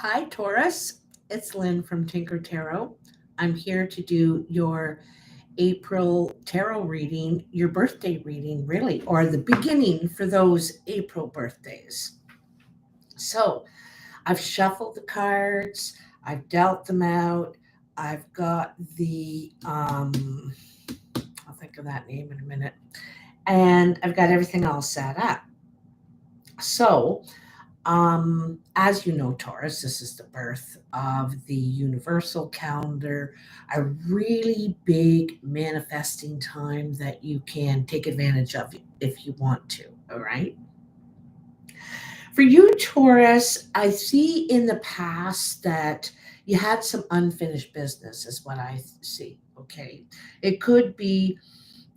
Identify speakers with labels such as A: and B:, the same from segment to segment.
A: Hi, Taurus. It's Lyn from Tinker Tarot. I'm here to do your April tarot reading, your birthday reading, really, or the beginning for those April birthdays. So I've shuffled the cards, I've dealt them out, I've got I'll think of that name in a minute, and I've got everything all set up. So as you know, Taurus, this is the birth of the universal calendar, a really big manifesting time that you can take advantage of if you want to. All right. For you, Taurus, I see in the past that you had some unfinished business, is what I see. Okay. It could be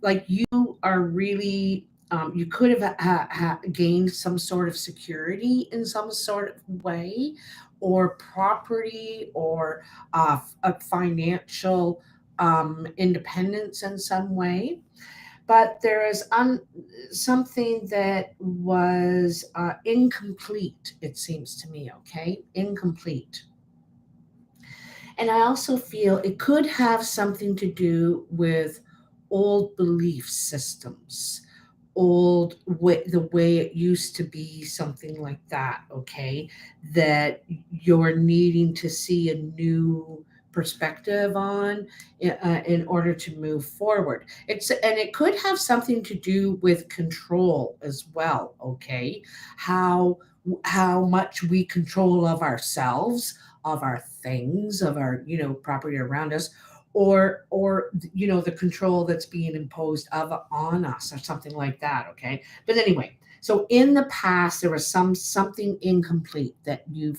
A: like you are really you could have gained some sort of security in some sort of way, or property, or a financial independence in some way. But there is something that was incomplete, it seems to me. Okay, incomplete. And I also feel it could have something to do with old belief systems, the way it used to be, something like that. Okay, that you're needing to see a new perspective on in order to move forward. And it could have something to do with control as well. Okay, how how much we control of ourselves, of our things, of our property around us, or the control that's being imposed of on us, or something like that. Okay, but anyway, so in the past there was something incomplete that you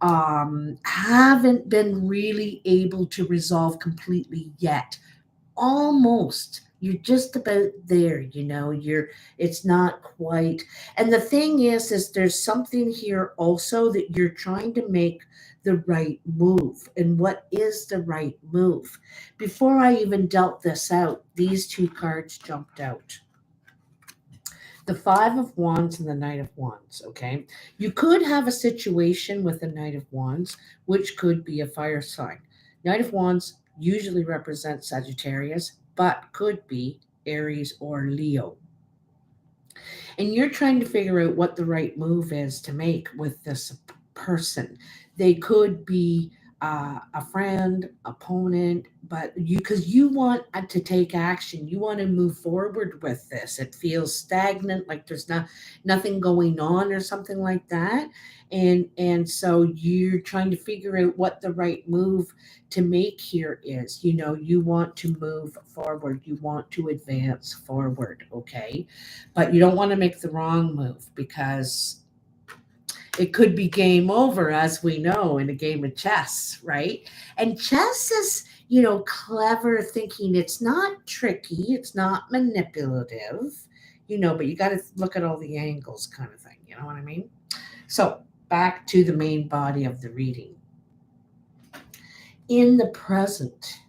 A: haven't been really able to resolve completely yet. Almost, you're just about there. It's not quite. And the thing is there's something here also that you're trying to make the right move. And what is the right move? Before I even dealt this out, these two cards jumped out: the Five of Wands and the Knight of Wands. Okay, you could have a situation with the Knight of Wands, which could be a fire sign. Knight of Wands usually represents Sagittarius, but could be Aries or Leo. And you're trying to figure out what the right move is to make with this person. They could be a friend, opponent, but because you want to take action, you want to move forward with this. It feels stagnant, like there's nothing going on, or something like that. And so you're trying to figure out what the right move to make here is. You want to move forward, you want to advance forward. Okay, but you don't want to make the wrong move, because it could be game over, as we know, in a game of chess, right? And chess is, clever thinking. It's not tricky, it's not manipulative, but you got to look at all the angles, kind of thing. You know what I mean? So, back to the main body of the reading. In the present,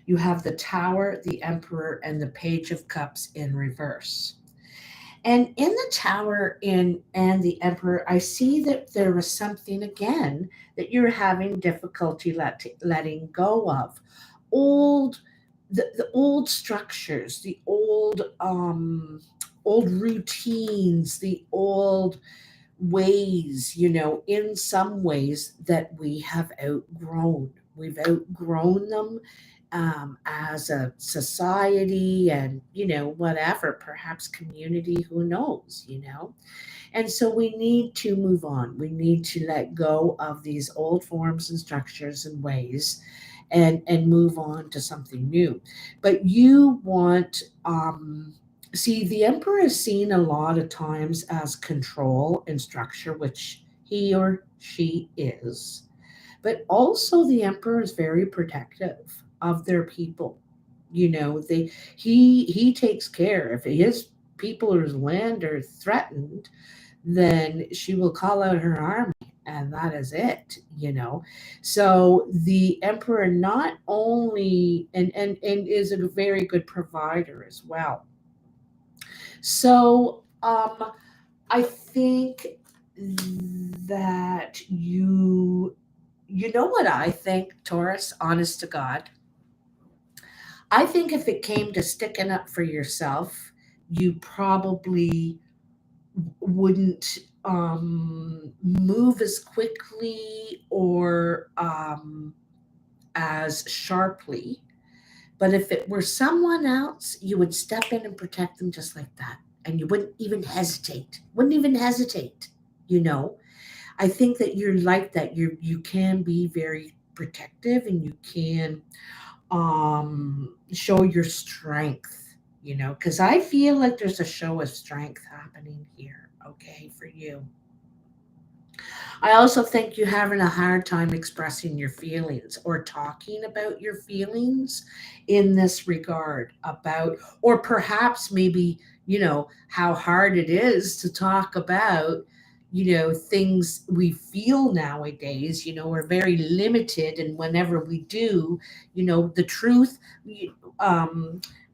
A: you have the Tower, the Emperor, and the Page of Cups in reverse. And in the Tower and the Emperor, I see that there was something again that you're having difficulty letting go of. Old, the old structures, the old routines, the old ways, in some ways that we have outgrown. We've outgrown them as a society, and, whatever, perhaps community, who knows. And so we need to move on. We need to let go of these old forms and structures and ways, and move on to something new. But you want, see, the Emperor is seen a lot of times as control and structure, which he or she is. But also, the Emperor is very protective of their people. He takes care. If his people or his land are threatened, then she will call out her army, and that is it. So the Emperor not only and is a very good provider as well. So I think that you know what I think, Taurus, honest to God? I think if it came to sticking up for yourself, you probably wouldn't move as quickly or as sharply. But if it were someone else, you would step in and protect them just like that. And you wouldn't even hesitate. Wouldn't even hesitate, you know. I think that you're like that. You can be very protective and you can show your strength, you know, because I feel like there's a show of strength happening here, okay, for you. I also think you're having a hard time expressing your feelings or talking about your feelings in this regard about, or perhaps maybe, you know, how hard it is to talk about, you know, things we feel nowadays. You know, we're very limited. And whenever we do, you know, the truth,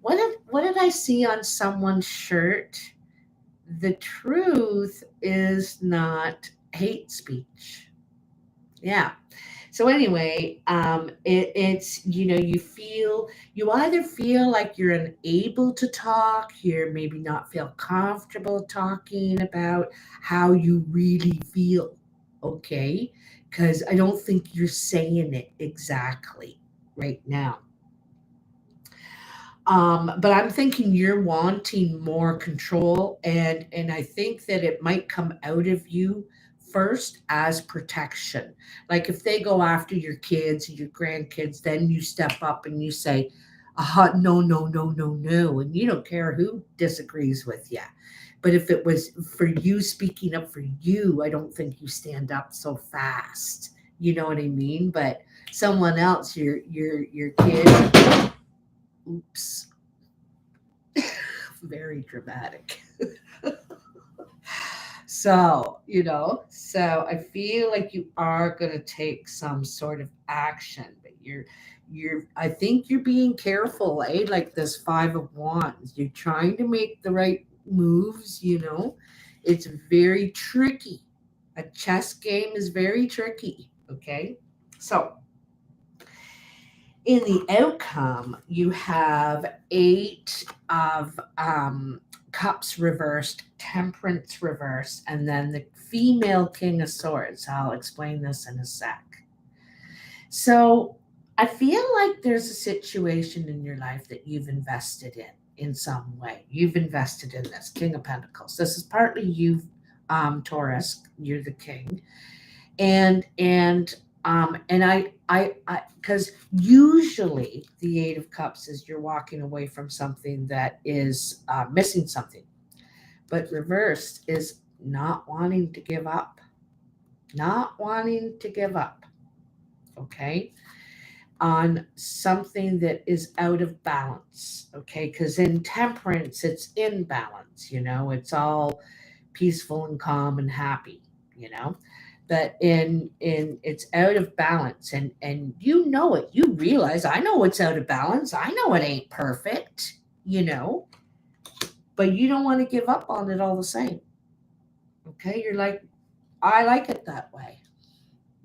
A: what did I see on someone's shirt? The truth is not hate speech. Yeah. So anyway, it's, you know, you either feel like you're unable to talk, you're maybe not feel comfortable talking about how you really feel, okay? Because I don't think you're saying it exactly right now. But I'm thinking you're wanting more control, and I think that it might come out of you first as protection. Like if they go after your kids and your grandkids, then you step up and you say, no, no, no, no, no, and you don't care who disagrees with you. But if it was for you speaking up for you, I don't think you stand up so fast. You know what I mean? But someone else, your kid, oops, very dramatic. So, you know, so I feel like you are going to take some sort of action, but I think you're being careful, eh? Like this 5 of Wands. You're trying to make the right moves, you know. It's very tricky. A chess game is very tricky, okay? So, in the outcome, you have 8 of cups reversed, temperance reversed, and then the female king of swords. I'll explain this in a sec. So I feel like there's a situation in your life that you've invested in some way. You've invested in this king of pentacles. This is partly you, Taurus. You're the king, and because usually the 8 of cups is you're walking away from something that is missing something, but reversed is not wanting to give up, not wanting to give up, okay, on something that is out of balance, okay, because in temperance it's in balance, you know, it's all peaceful and calm and happy, you know, but in it's out of balance, and you know it, you realize, I know it's out of balance, I know it ain't perfect, you know, but you don't want to give up on it all the same, okay, you're like, I like it that way,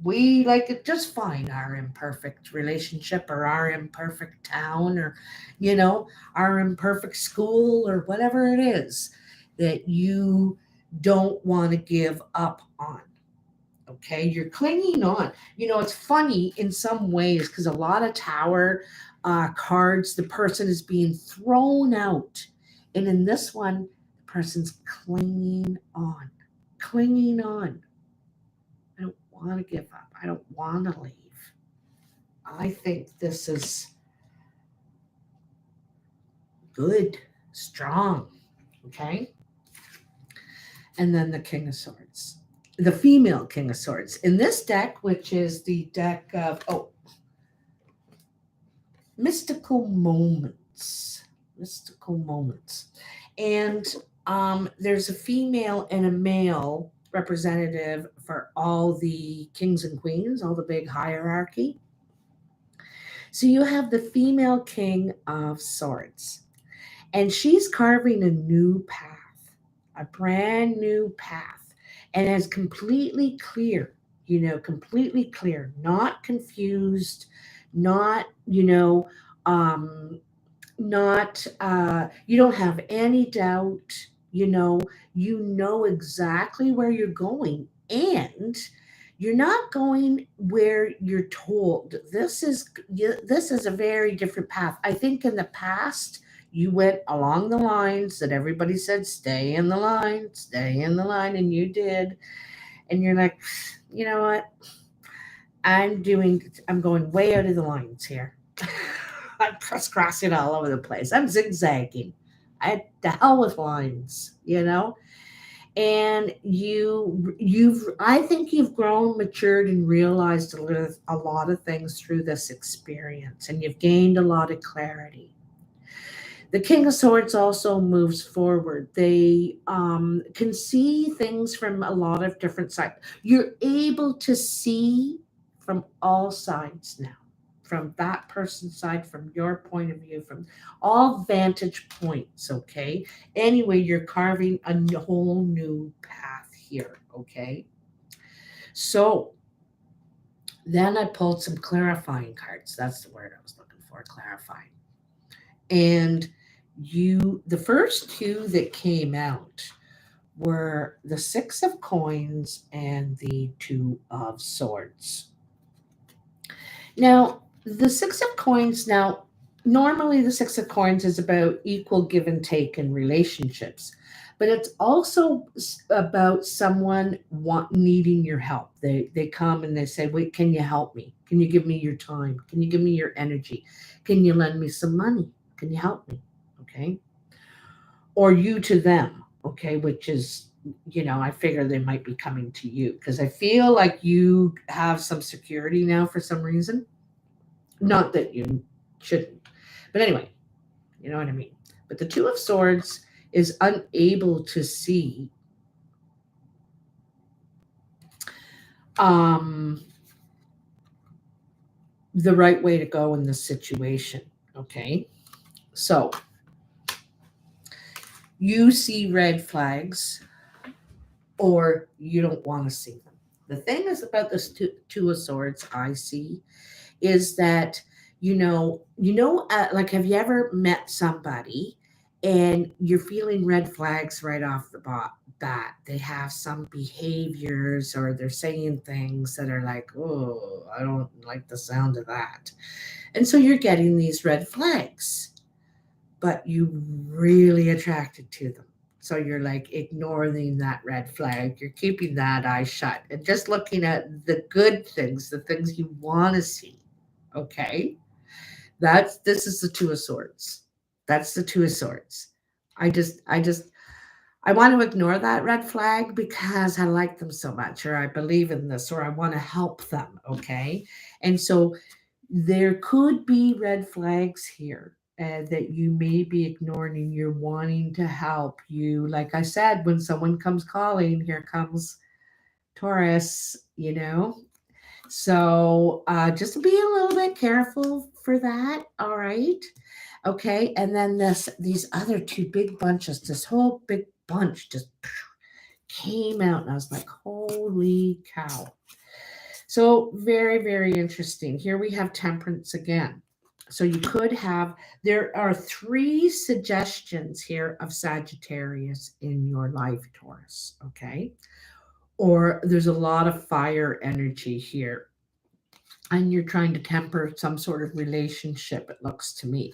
A: we like it just fine, our imperfect relationship or our imperfect town, or you know, our imperfect school, or whatever it is that you don't want to give up on. Okay, you're clinging on. You know, it's funny in some ways because a lot of tower cards, the person is being thrown out, and in this one the person's clinging on, clinging on. I don't want to give up, I don't want to leave. I think this is good, strong, okay. And then the king of swords, the female king of swords in this deck, which is the deck of mystical moments, mystical moments. And there's a female and a male representative for all the kings and queens, all the big hierarchy. So you have the female king of swords, and she's carving a new path, a brand new path. and is completely clear, completely clear, not confused, not, um, not, you don't have any doubt, you know, exactly where you're going, and you're not going where you're told. This is a very different path. I think in the past you went along the lines that everybody said, stay in the line, stay in the line, and you did. And you're like, you know what? I'm going way out of the lines here. I'm crisscrossing all over the place. I'm zigzagging. The hell with lines, And I think you've grown, matured, and realized a lot of things through this experience, and you've gained a lot of clarity. The King of Swords also moves forward. They can see things from a lot of different sides. You're able to see from all sides now, from that person's side, from your point of view, from all vantage points, okay? Anyway, you're carving a whole new path here, okay? So then I pulled some clarifying cards. That's the word I was looking for, clarifying. And the first two that came out were the Six of Coins and the Two of Swords. Now, the Six of Coins, normally the Six of Coins is about equal give and take in relationships, but it's also about someone needing your help. They come and they say, wait, can you help me? Can you give me your time? Can you give me your energy? Can you lend me some money? Can you help me? Okay. Or you to them. Okay. Which is, I figure they might be coming to you because I feel like you have some security now for some reason. Not that you shouldn't. But anyway, you know what I mean. But the Two of Swords is unable to see the right way to go in this situation. Okay. So you see red flags or you don't want to see them. The thing is about this two of Swords I see is that, like, have you ever met somebody and you're feeling red flags right off the bat? They have some behaviors or they're saying things that are like, oh, I don't like the sound of that. And so you're getting these red flags, but you really attracted to them. So you're like ignoring that red flag. You're keeping that eye shut and just looking at the good things, the things you want to see. Okay. This is the Two of Swords. That's the Two of Swords. I want to ignore that red flag because I like them so much, or I believe in this, or I want to help them. Okay. And so there could be red flags here that you may be ignoring and you're wanting to help you. Like I said, when someone comes calling, here comes Taurus, So just be a little bit careful for that. All right. Okay. And then these other two big bunches, this whole big bunch just came out. And I was like, holy cow. So very, very interesting. Here we have Temperance again. So you could have, there are 3 suggestions here of Sagittarius in your life, Taurus. Okay. Or there's a lot of fire energy here. And you're trying to temper some sort of relationship, it looks to me.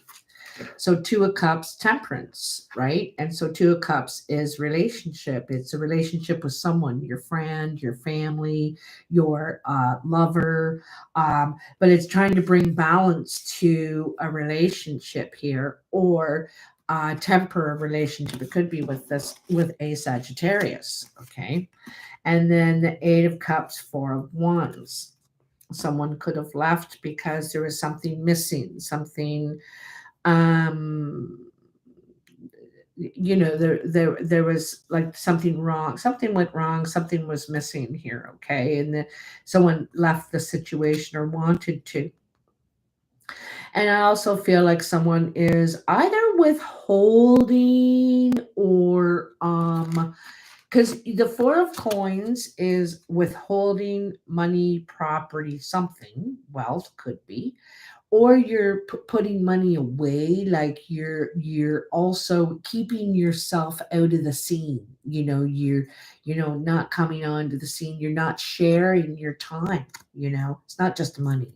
A: So Two of Cups, Temperance, right? And so Two of Cups is relationship. It's a relationship with someone, your friend, your family, your lover. But it's trying to bring balance to a relationship here, or temper a relationship. It could be with a Sagittarius, okay? And then the Eight of Cups, Four of Wands. Someone could have left because there was something missing, something there was like something wrong, something went wrong, something was missing here. Okay. And then someone left the situation or wanted to. And I also feel like someone is either withholding or Because the Four of Coins is withholding money, property, something, wealth could be, or you're putting money away, like you're also keeping yourself out of the scene. You're not coming onto the scene. You're not sharing your time. It's not just money,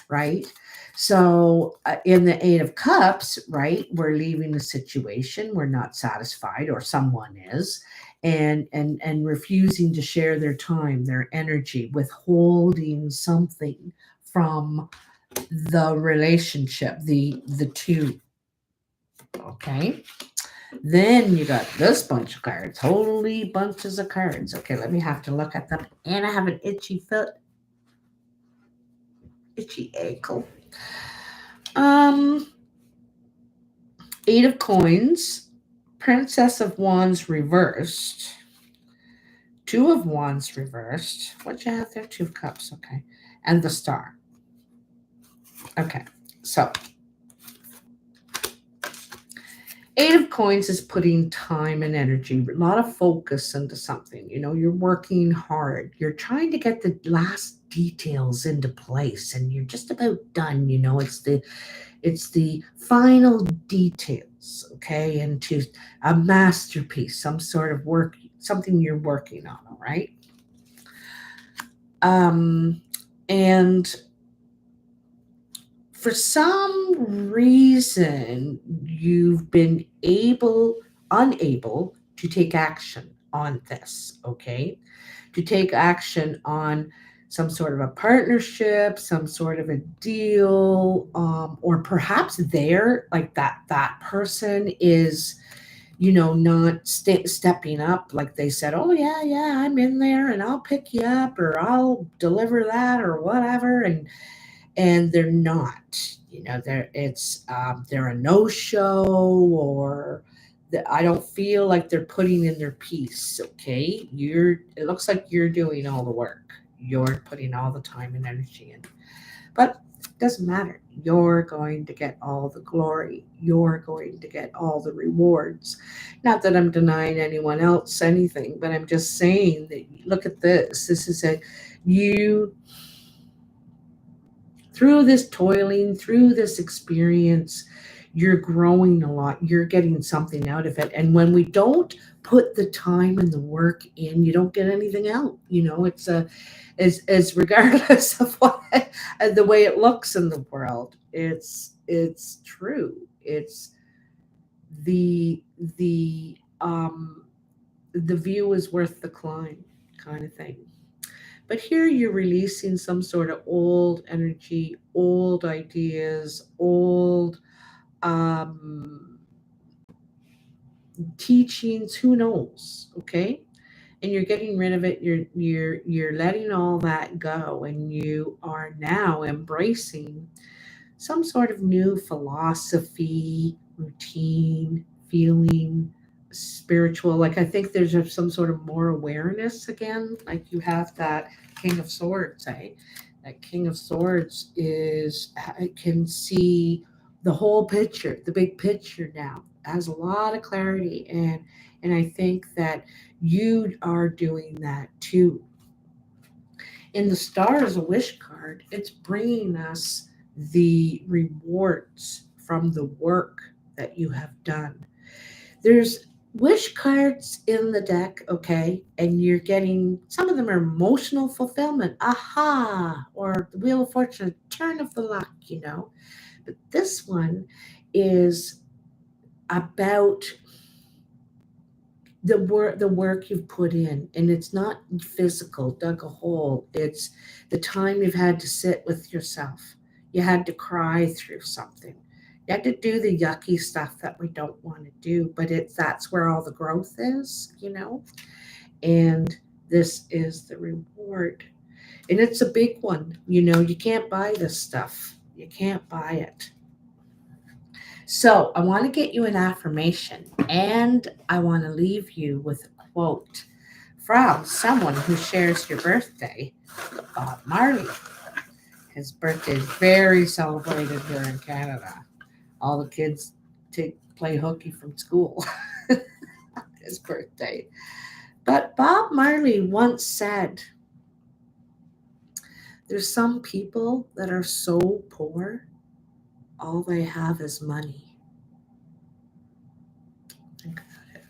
A: right? So in the Eight of Cups, right, we're leaving a situation, we're not satisfied, or someone is, and refusing to share their time, their energy, withholding something from the relationship, the two. Okay. Then you got this bunch of cards. Holy bunches of cards. Okay, let me have to look at them. And I have an itchy foot. Itchy ankle. Eight of Coins, Princess of Wands reversed, Two of Wands reversed. What you have there? Two of Cups. Okay. And the Star. Okay. So Eight of Coins is putting time and energy, a lot of focus into something. You're working hard. You're trying to get the last details into place, and you're just about done. It's the final details, okay, into a masterpiece, some sort of work, something you're working on, all right? And for some reason, you've been unable to take action on this, okay? To take action on some sort of a partnership, some sort of a deal, or perhaps that person is, not stepping up, like they said, oh yeah, I'm in there and I'll pick you up or I'll deliver that or whatever, and they're not. They're a no-show, or I don't feel like they're putting in their piece. Okay, it looks like you're doing all the work. You're putting all the time and energy in, but it doesn't matter. You're going to get all the glory. You're going to get all the rewards. Not that I'm denying anyone else anything, but I'm just saying that, look at this. This is you, through this toiling, through this experience, you're growing a lot. You're getting something out of it. And when we don't put the time and the work in, you don't get anything out. It's regardless of the way it looks in the world. It's true. It's the view is worth the climb, kind of thing. But here you're releasing some sort of old energy, old ideas, old teachings. Who knows? Okay, and you're getting rid of it. You're letting all that go, and you are now embracing some sort of new philosophy, routine, feeling, spiritual. Like, I think there's some sort of more awareness again. Like, you have that King of Swords, eh? That King of Swords I can see the whole picture, the big picture now. Has a lot of clarity, and I think that you are doing that too. In the Star is a wish card. It's bringing us the rewards from the work that you have done. There's wish cards in the deck, okay, and you're getting, some of them are emotional fulfillment, aha, or the Wheel of Fortune, turn of the luck. But this one is about the work you've put in, and it's not physical, dug a hole. It's the time you've had to sit with yourself. You had to cry through something. You had to do the yucky stuff that we don't want to do, but that's where all the growth is. And this is the reward, and it's a big one. You can't buy this stuff. You can't buy it. So I want to get you an affirmation, and I want to leave you with a quote from someone who shares your birthday, Bob Marley. His birthday is very celebrated here in Canada. All the kids play hooky from school. His birthday. But Bob Marley once said, there's some people that are so poor, all they have is money. Think about it.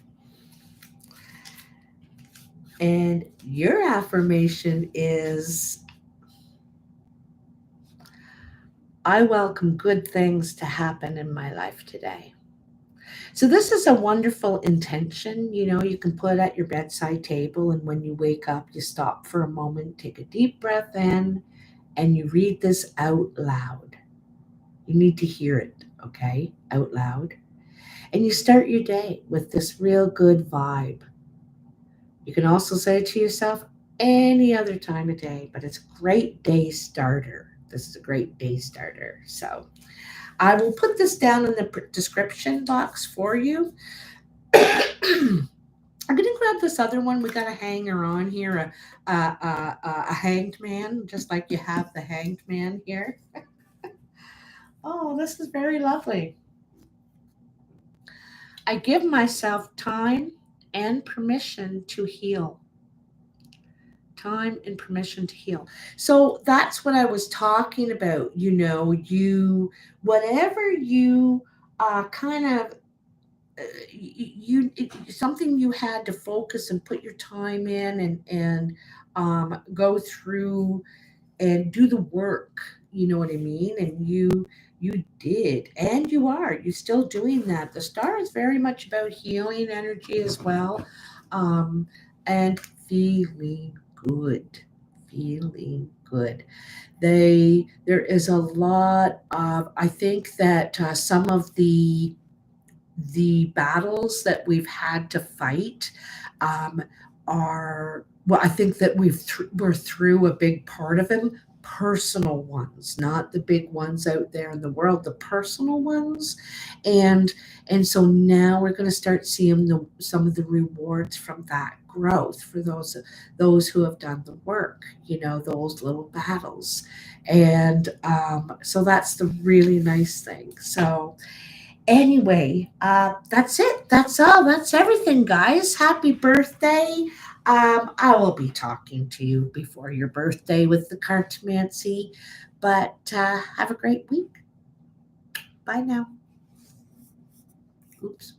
A: And your affirmation is, I welcome good things to happen in my life today. So this is a wonderful intention. You can put at your bedside table, and when you wake up, you stop for a moment, take a deep breath in, and you read this out loud. You need to hear it, okay, out loud. And you start your day with this real good vibe. You can also say it to yourself any other time of day, but it's a great day starter. This is a great day starter. So I will put this down in the description box for you. I'm going to grab this other one. We got a hanger on here, a hanged man, just like you have the hanged man here. Oh, this is very lovely. I give myself time and permission to heal. Time and permission to heal. So that's what I was talking about. Whatever you kind of something you had to focus and put your time in, and go through and do the work. You know what I mean? And you did, and you still doing that. The star is very much about healing energy as well, and feeling good. Feeling good. There is a lot of, I think that some of the battles that we've had to fight, um, are, well, I think that we're through a big part of them, personal ones, not the big ones out there in the world, the personal ones. And and so now we're going to start seeing some of the rewards from that growth for those who have done the work, those little battles. And so that's the really nice thing. So anyway, that's it. That's all. That's everything, guys. Happy birthday. I will be talking to you before your birthday with the Cartomancy. But have a great week. Bye now. Oops.